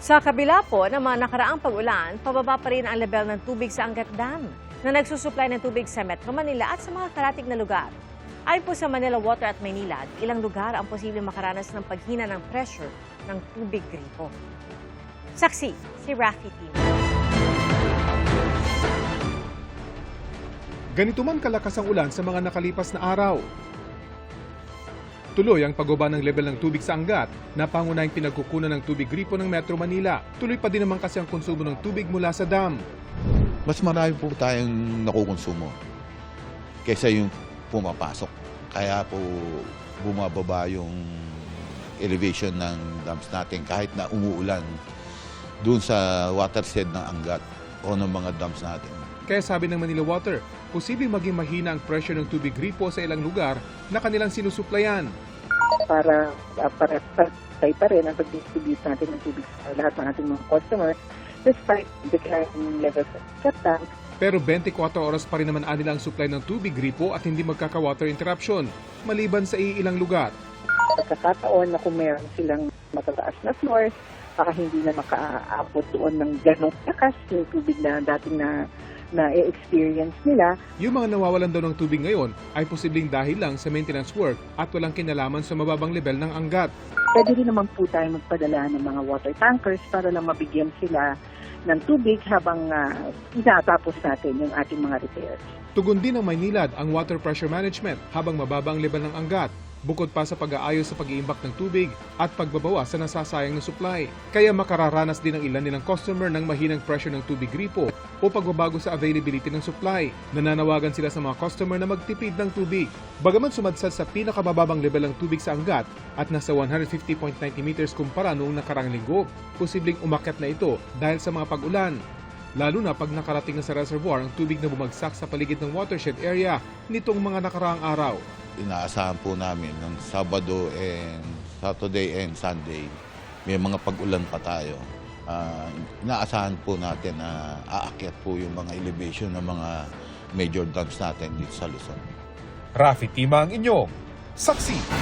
Sa kabila po ng mga nakaraang pag-ulan, pababa pa rin ang level ng tubig sa Angat Dam na nagsusupply ng tubig sa Metro Manila at sa mga karatig na lugar. Ayon po sa Manila Water at Maynilad, ilang lugar ang posibleng makaranas ng paghina ng pressure ng tubig gripo. Saksi, si Rafi Tim. Ganito man kalakas ang ulan sa mga nakalipas na araw. Tuloy ang pagbaba ng level ng tubig sa Angat na pangunahing pinagkukunan ng tubig gripo ng Metro Manila. Tuloy pa din naman kasi ang konsumo ng tubig mula sa dam. Mas marami po tayong nakukonsumo kaysa yung pumapasok. Kaya po bumababa yung elevation ng dams natin kahit na umuulan doon sa watershed ng Angat o ng mga dams natin. Kaya sabi ng Manila Water, posibleng maging mahina ang pressure ng tubig gripo sa ilang lugar na kanilang sinusuplayan. Para patay pa rin ang pag-distribute natin ng tubig sa lahat ng ating mga customers despite declining levels of shutdown. Pero 24 oras pa rin naman anila ang supply ng tubig gripo at hindi magkaka-water interruption, maliban sa iilang lugar. Pagkakataon na kung meron silang matataas na floors, baka hindi na makaabot doon ng ganong lakas yung tubig na dating na experience nila. Yung mga nawawalan daw ng tubig ngayon ay posibleng dahil lang sa maintenance work at walang kinalaman sa mababang level ng Angat. Pwede rin naman po tayo magpadala ng mga water tankers para lang mabigyan sila ng tubig habang inatapos natin yung ating mga repairs. Tugon din ng Maynilad ang water pressure management habang mababa ang level ng Angat, bukod pa sa pag-aayos sa pag-iimbak ng tubig at pagbabawas sa nasasayang na supply. Kaya makararanas din ang ilan nilang customer ng mahinang pressure ng tubig gripo o pagbabago sa availability ng supply. Nananawagan sila sa mga customer na magtipid ng tubig. Bagaman sumadsad sa pinakamababang level ng tubig sa Angat at nasa 150.90 meters kumpara noong nakarang linggo, posibleng umakyat na ito dahil sa mga pag-ulan. Lalo na pag nakarating na sa reservoir ang tubig na bumagsak sa paligid ng watershed area nitong mga nakaraang araw. Inaasahan po namin ng Sabado and Saturday and Sunday, may mga pag-ulan pa tayo. Inaasahan po natin na aakyat po yung mga elevation ng mga major dams natin dito sa Luzon. Rafi Tima ang inyong saksi.